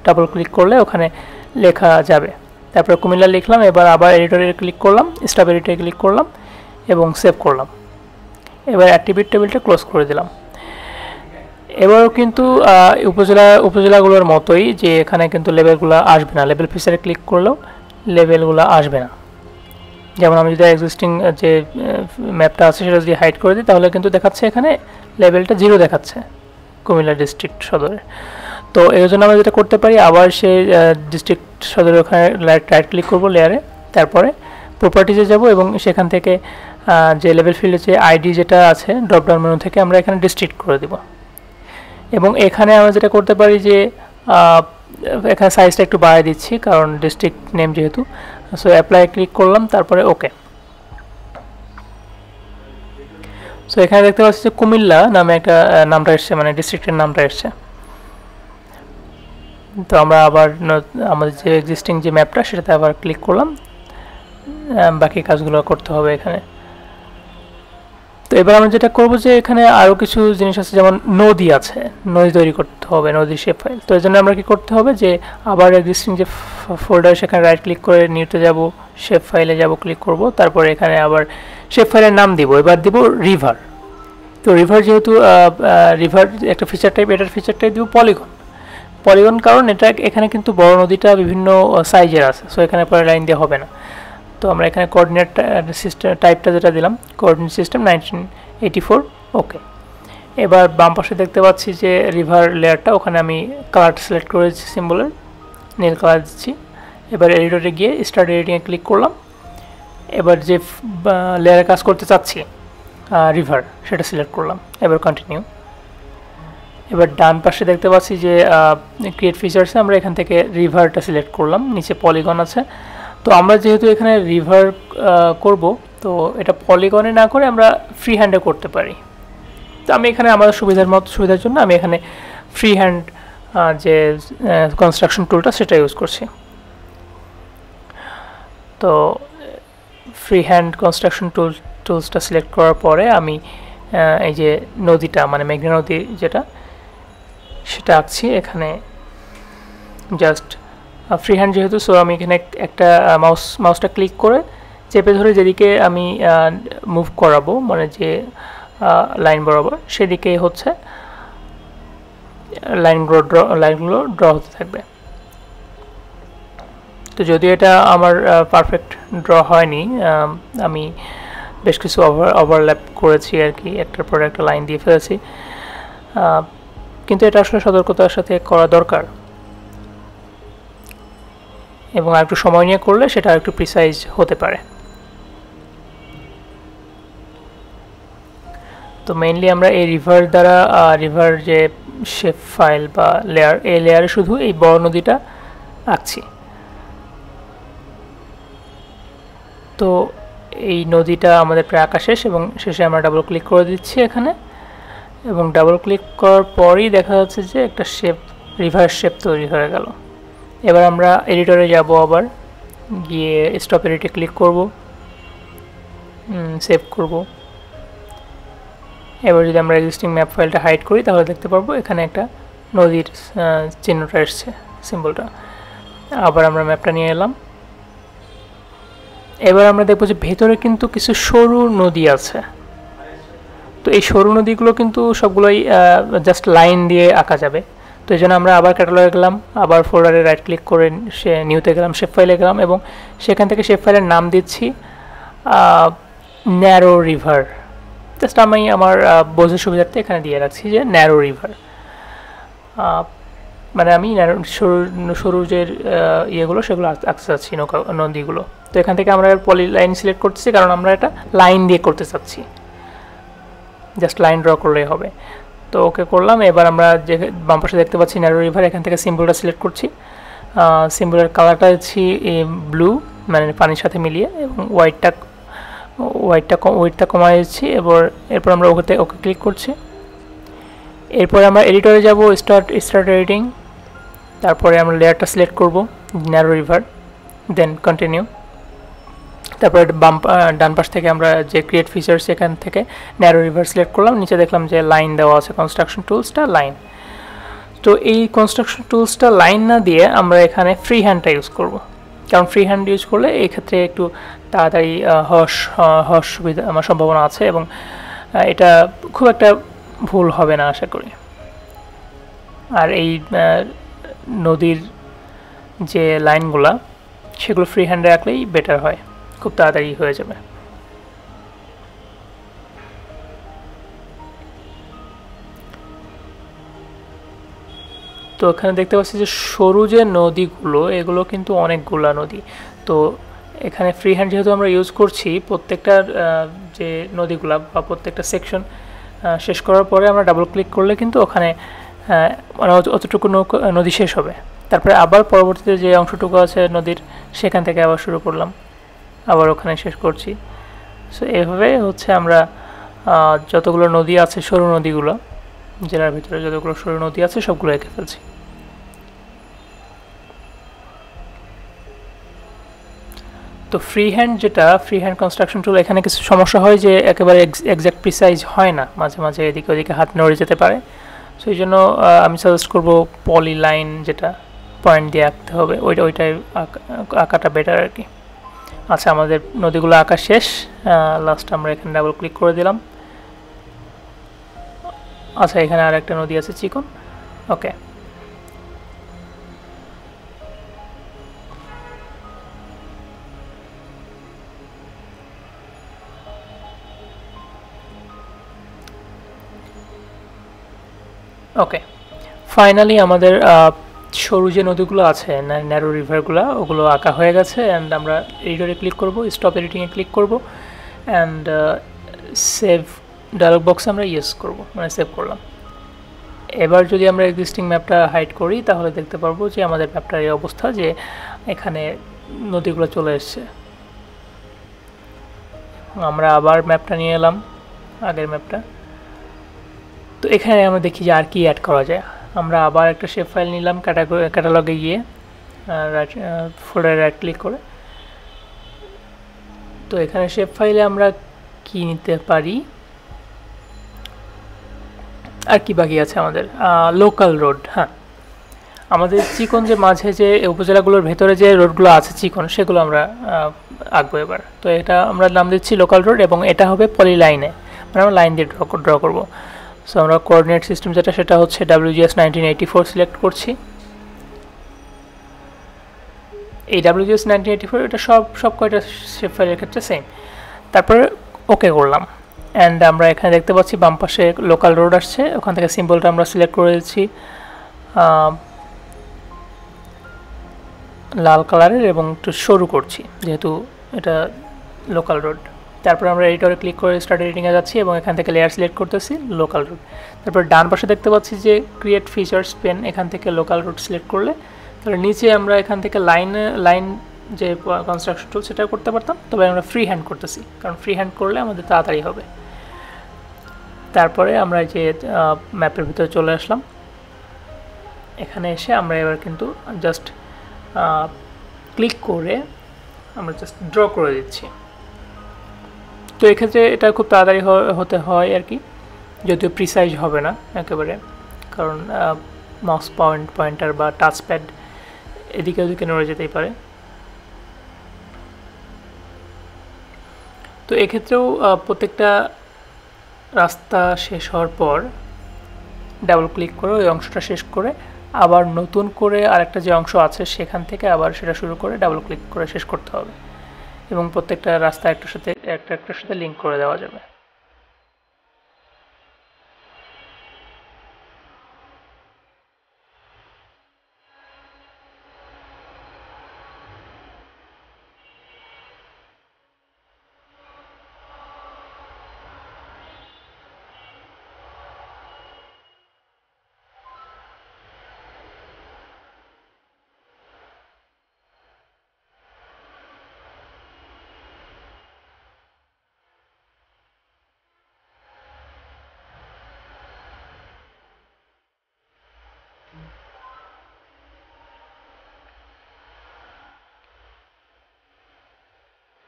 ডাবল ক্লিক করলে ওখানে লেখা যাবে। তারপরে কুমিল্লা লিখলাম। এবার আবার এডিটরে ক্লিক করলাম, স্টপ এডিটরে ক্লিক করলাম এবং সেভ করলাম। এবার অ্যাট্রিবিউট টেবিলটা ক্লোজ করে দিলাম। এবারও কিন্তু উপজেলাগুলোর মতোই যে এখানে কিন্তু লেভেলগুলো আসবে না, লেভেল ফিচারে ক্লিক করলেও লেভেলগুলো আসবে না। যেমন আমি যদি এক্সিস্টিং যে ম্যাপটা আছে সেটা যদি হাইড করে দিই তাহলে কিন্তু দেখাচ্ছে এখানে লেভেলটা 0 দেখাচ্ছে কুমিল্লা ডিস্ট্রিক্ট সদরে। তো এই জন্য আমরা যেটা করতে পারি, আবার সেই ডিস্ট্রিক্ট সদরের ওখানে রাইট ক্লিক করবো লেয়ারে, তারপরে প্রপার্টিজে যাব এবং সেখান থেকে যে লেভেল ফিল্ডে যে আইডি যেটা আছে ড্রপডাউন মেনু থেকে আমরা এখানে ডিস্ট্রিক্ট করে দেব। এবং এখানে আমরা যেটা করতে পারি যে এখানে সাইজটা একটু বাড়িয়ে দিচ্ছি কারণ ডিস্ট্রিক্ট নেম যেহেতু। সো অ্যাপ্লাই ক্লিক করলাম, তারপরে ওকে। সো এখানে দেখতে পাচ্ছি যে কুমিল্লা নামে একটা নামটা এসছে, মানে ডিস্ট্রিক্টের নামটা এসছে। তো আমরা আবার আমাদের যে এক্সিস্টিং যে ম্যাপটা সেটাতে আবার ক্লিক করলাম, বাকি কাজগুলো করতে হবে এখানে। তো এবার আমরা যেটা করব যে এখানে আরও কিছু জিনিস আছে, যেমন নদী আছে, নদী তৈরি করতে হবে, নদী শেপ ফাইল। তো এই জন্য আমরা কি করতে হবে যে আবার এক্সিস্টিং যে ফোল্ডার সেখানে রাইট ক্লিক করে নিউতে যাব, শেপ ফাইলে যাব, ক্লিক করব, তারপরে এখানে আবার শেপ ফাইলের নাম দিব, এবার দিব রিভার। তো রিভার যেহেতু রিভার একটা ফিচার টাইপ, এটার ফিচার টাইপ দিব পলিগন। পলিগন কারণ এটা এখানে কিন্তু বড় নদীটা বিভিন্ন সাইজের আছে, সো এখানে পরে লাইন দিয়ে হবে না। তো আমরা এখানে কোঅর্ডিনেট সিস্টেম টাইপটা যেটা দিলাম, কোঅর্ডিনেট সিস্টেম 1984, ওকে। এবার বাম পাশে দেখতে পাচ্ছি যে রিভার লেয়ারটা, ওখানে আমি কালারটা সিলেক্ট করেছি, সিম্বলের নীল কালার দিচ্ছি। এবার এডিটরে গিয়ে স্টার্ট এডিটিংয়ে ক্লিক করলাম। এবার যে লেয়ারে কাজ করতে চাচ্ছি রিভার, সেটা সিলেক্ট করলাম, এবার কন্টিনিউ। এবার ডান পাশে দেখতে পাচ্ছি যে ক্রিয়েট ফিচার্সে আমরা এখান থেকে রিভারটা সিলেক্ট করলাম, নিচে পলিগন আছে। তো আমরা যেহেতু এখানে রিভার করব, তো এটা পলিগনে না করে আমরা ফ্রি হ্যান্ডে করতে পারি। তো আমি এখানে আমাদের সুবিধার জন্য আমি এখানে ফ্রি হ্যান্ড যে কনস্ট্রাকশন টুলটা সেটা ইউজ করছি। তো ফ্রি হ্যান্ড কনস্ট্রাকশন টুলসটা সিলেক্ট করার পরে আমি এই যে নদীটা, মানে মেঘনা নদী যেটা, সেটা আঁকছি এখানে। জাস্ট ফ্রি হ্যান্ড যেহেতু, সো আমি এখানে একটা মাউসটা ক্লিক করে চেপে ধরে যেদিকে আমি মুভ করাবো, মানে যে লাইন বরাবর, সেদিকে হচ্ছে লাইনগুলো ড্র হতে থাকবে। তো যদিও এটা আমার পারফেক্ট ড্র হয়নি, আমি বেশ কিছু ওভারল্যাপ করেছি আর কি, একটার পর একটা লাইন দিয়ে ফেলেছি, কিন্তু এটা আসলে সতর্কতার সাথে করা দরকার, এবং আরেকটু সময় নিয়ে করলে সেটা আরেকটু প্রিসাইজ হতে পারে। তো মেইনলি আমরা এই রিভার দ্বারা, রিভার যে শেপ ফাইল বা লেয়ার, এই লেয়ারে শুধু এই বড় নদীটা আঁকছি। তো এই নদীটা আমাদের প্রায় আঁকা শেষ, এবং শেষে আমরা ডাবল ক্লিক করে দিচ্ছি এখানে, এবং ডাবল ক্লিক করার পরই দেখা যাচ্ছে যে একটা শেপ, রিভার শেপ তৈরি হয়ে গেল। এবার আমরা এডিটরে যাব, আবার গিয়ে স্টপ এডিটে ক্লিক করব, সেভ করব। এবার যদি আমরা এক্সিস্টিং ম্যাপ ফাইলটা হাইড করি, তাহলে দেখতে পারবো এখানে একটা নদীর চিহ্নটা এসছে, সিম্বলটা। আবার আমরা ম্যাপটা নিয়ে এলাম। এবার আমরা দেখবো যে ভেতরে কিন্তু কিছু সরু নদী আছে। তো এই সরু নদীগুলো কিন্তু সবগুলোই জাস্ট লাইন দিয়ে আঁকা যাবে। তো এই জন্য আমরা আবার ক্যাটালগে গেলাম, আবার ফোল্ডারে রাইট ক্লিক করে সে নিউতে গেলাম, শেপ ফাইলে গেলাম, এবং সেখান থেকে শেপ ফাইলের নাম দিচ্ছি ন্যারো রিভার। জাস্ট আমি আমার বোঝার সুবিধার্থে এখানে দিয়ে রাখছি যে ন্যারো রিভার, মানে আমি সরু যে ইয়েগুলো সেগুলো আঁকতে চাচ্ছি, নদীগুলো। তো এখান থেকে আমরা পলি লাইন সিলেক্ট করতেছি, কারণ আমরা এটা লাইন দিয়ে করতে চাচ্ছি, জাস্ট লাইন ড্র করলেই হবে। তো ওকে করলাম। এবার আমরা যে বাম পাশে দেখতে পাচ্ছি ন্যারো রিভার, এখান থেকে সিম্বলটা সিলেক্ট করছি। সিম্বলের কালারটা হচ্ছে ব্লু, মানে পানির সাথে মিলিয়ে, এবং ওয়েটটা কমাই দিচ্ছি। এরপর আমরা ওকে ক্লিক করছি। এরপরে আমরা এডিটরে যাব, স্টার্ট এডিটিং, তারপরে আমরা লেয়ারটা সিলেক্ট করব ন্যারো রিভার, দেন কন্টিনিউ। তারপরে ডান পাশ থেকে আমরা যে ক্রিয়েট ফিচার্স, এখান থেকে ন্যারো রিভার সিলেক্ট করলাম। নিচে দেখলাম যে লাইন দেওয়া আছে, কনস্ট্রাকশন টুলসটা লাইন। তো এই কনস্ট্রাকশন টুলসটা লাইন না দিয়ে আমরা এখানে ফ্রি হ্যান্ডটা ইউজ করব, কারণ ফ্রি হ্যান্ড ইউজ করলে এই ক্ষেত্রে একটু তাড়াতাড়ি হওয়ার সুবিধা আমার সম্ভাবনা আছে, এবং এটা খুব একটা ভুল হবে না আশা করি। আর এই নদীর যে লাইনগুলা, সেগুলো ফ্রি হ্যান্ডে রাখলেই বেটার হয়, খুব তাড়াতাড়ি হয়ে যাবে। তো এখানে দেখতে পাচ্ছি যে সরু যে নদীগুলো, এগুলো কিন্তু অনেকগুলা নদী। তো এখানে ফ্রি হ্যান্ড যেহেতু আমরা ইউজ করছি, প্রত্যেকটার যে নদীগুলা বা প্রত্যেকটা সেকশন শেষ করার পরে আমরা ডাবল ক্লিক করলে কিন্তু ওখানে মানে অতটুকু নদী শেষ হবে। তারপরে আবার পরবর্তীতে যে অংশটুকু আছে নদীর, সেখান থেকে আবার শুরু করলাম, আবার ওখানে শেষ করছি। সো এভাবে হচ্ছে আমরা যতগুলো নদী আছে, সরু নদীগুলো, জেলার ভিতরে যতগুলো সরু নদী আছে সবগুলো এঁকে ফেলছি। তো ফ্রি হ্যান্ড কনস্ট্রাকশন টুল এখানে কিছু সমস্যা হয় যে একেবারে এক্স্যাক্ট প্রিসাইজ হয় না, মাঝে মাঝে এদিকে ওদিকে হাত নড়ে যেতে পারে। সো এই জন্য আমি সাজেস্ট করবো পলি লাইন, যেটা পয়েন্ট দিয়ে আঁকতে হবে, ওইটাই আঁকাটা বেটার আর কি। আচ্ছা, আমাদের নদীগুলো আঁকা শেষ। লাস্ট আমরা এখানে ডাবল ক্লিক করে দিলাম। আচ্ছা, এখানে আর একটা নদী আছে চিকন। ওকে, ওকে, ফাইনালি আমাদের সরু যে নদীগুলো আছে, ন্যারো রিভারগুলো, ওগুলো আঁকা হয়ে গেছে। অ্যান্ড আমরা এডিটরে ক্লিক করব, স্টপ এডিটিংয়ে ক্লিক করব, অ্যান্ড সেভ ডায়লগ বক্সে আমরা ইয়েস করব, মানে সেভ করলাম। এবার যদি আমরা এক্সিস্টিং ম্যাপটা হাইড করি তাহলে দেখতে পারবো যে আমাদের ম্যাপটার এই অবস্থা, যে এখানে নদীগুলো চলে এসছে। আমরা আবার ম্যাপটা নিয়ে এলাম, আগের ম্যাপটা। তো এখানে আমরা দেখি যে আর কি অ্যাড করা যায়। আমরা আবার একটা শেপ ফাইল নিলাম, ক্যাটালগে গিয়ে ফোল্ডারে রাইট ক্লিক করে। তো এখানে শেপ ফাইলে আমরা কি নিতে পারি, আর কি বাকি আছে আমাদের? Local road. হ্যাঁ, আমাদের চিকন যে মাঝে যে উপজেলাগুলোর ভেতরে যে রোডগুলো আছে চিকন, সেগুলো আমরা আঁকবো এবার। তো এটা আমরা নাম দিচ্ছি লোকাল রোড, এবং এটা হবে পলি লাইনে, মানে আমরা লাইন দিয়ে ড্র করবো। সো আমরা কোঅর্ডিনেট সিস্টেম যেটা, সেটা হচ্ছে WGS 1984 সিলেক্ট করছি। এই WGS 1984 এটা সব কয়টা শেপ ফাইলের ক্ষেত্রে সেম। তারপরে ওকে করলাম, অ্যান্ড আমরা এখানে দেখতে পাচ্ছি বাম পাশে লোকাল রোড আসছে। ওখান থেকে সিম্বলটা আমরা সিলেক্ট করে দিচ্ছি লাল কালারের, এবং একটু সরু করছি যেহেতু এটা লোকাল রোড। তারপর আমরা এডিটরে ক্লিক করে স্টার্ট এডিটিংয়ে যাচ্ছি, এবং এখান থেকে লেয়ার সিলেক্ট করতেছি লোকাল রোড। তারপর ডান পাশে দেখতে পাচ্ছি যে ক্রিয়েট ফিচার্স পেন, এখান থেকে লোকাল রোড সিলেক্ট করলে তাহলে নিচে আমরা এখান থেকে লাইন যে কনস্ট্রাকশন টুল সেটা করতে পারতাম, তবে আমরা ফ্রি হ্যান্ড করতেছি, কারণ ফ্রি হ্যান্ড করলে আমাদের তাড়াতাড়ি হবে। তারপরে আমরা যে ম্যাপের ভিতরে চলে আসলাম, এখানে এসে আমরা এবার কিন্তু জাস্ট ক্লিক করে আমরা জাস্ট ড্র করে দিচ্ছি। তো এক্ষেত্রে এটা খুব তাড়াতাড়ি হতে হয় আর কি, যদিও প্রিসাইজ হবে না একেবারে, কারণ মাউস পয়েন্টার বা টাচ প্যাড এদিকে ওদিকে নড়ে যেতেই পারে। তো এক্ষেত্রেও প্রত্যেকটা রাস্তা শেষ হওয়ার পর ডাবল ক্লিক করে ওই অংশটা শেষ করে আবার নতুন করে আরেকটা যে অংশ আছে সেখান থেকে আবার সেটা শুরু করে ডাবল ক্লিক করে শেষ করতে হবে, এবং প্রত্যেকটা রাস্তা একটার সাথে লিঙ্ক করে দেওয়া যাবে।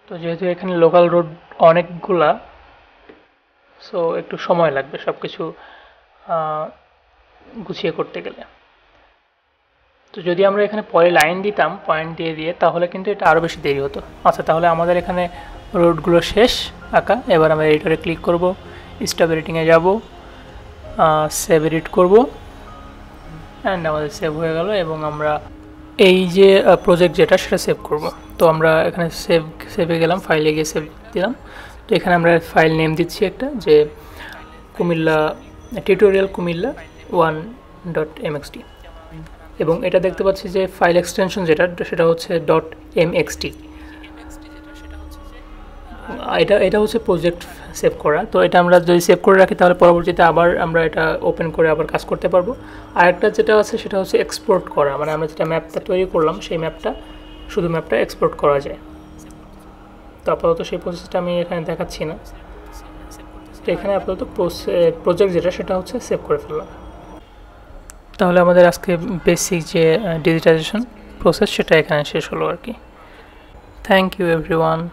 তো যেহেতু এখানে লোকাল রোড অনেকগুলা, সো একটু সময় লাগবে সব কিছু গুছিয়ে করতে গেলে। তো যদি আমরা এখানে পরে লাইন দিতাম পয়েন্ট দিয়ে তাহলে কিন্তু এটা আরও বেশি দেরি হতো। আচ্ছা, তাহলে আমাদের এখানে রোডগুলো শেষ আঁকা। এবার আমরা এডিটরে ক্লিক করব, স্টপ এডিটিংয়ে যাব, সেভ এডিট করব, অ্যান্ড আমাদের সেভ হয়ে গেল। এবং আমরা এই যে প্রজেক্ট যেটা সেটা সেভ করব। তো আমরা এখানে সেভে গেলাম, ফাইলে গিয়ে সেভ দিলাম। তো এখানে আমরা ফাইল নেম দিচ্ছি একটা, যে কুমিল্লা টিউটোরিয়াল কুমিল্লা 1.mxt, এবং এটা দেখতে পাচ্ছি যে ফাইল এক্সটেনশন যেটা সেটা হচ্ছে .mxt। এটা হচ্ছে প্রজেক্ট সেভ করা। তো এটা আমরা যদি সেভ করে রাখি তাহলে পরবর্তীতে আবার আমরা এটা ওপেন করে আবার কাজ করতে পারবো। আরেকটা যেটা আছে সেটা হচ্ছে এক্সপোর্ট করা, মানে আমরা যেটা ম্যাপটা তৈরি করলাম সেই ম্যাপটা এক্সপোর্ট করা যায়। তো আপাতত সেই প্রসেসটা আমি এখানে দেখাচ্ছি না। তো এখানে আপাতত প্রজেক্ট যেটা সেটা হচ্ছে সেভ করে ফেললাম। তাহলে আমাদের আজকে বেসিক যে ডিজিটাইজেশন প্রসেস সেটা এখানে শেষ হলো আর কি। Thank you everyone.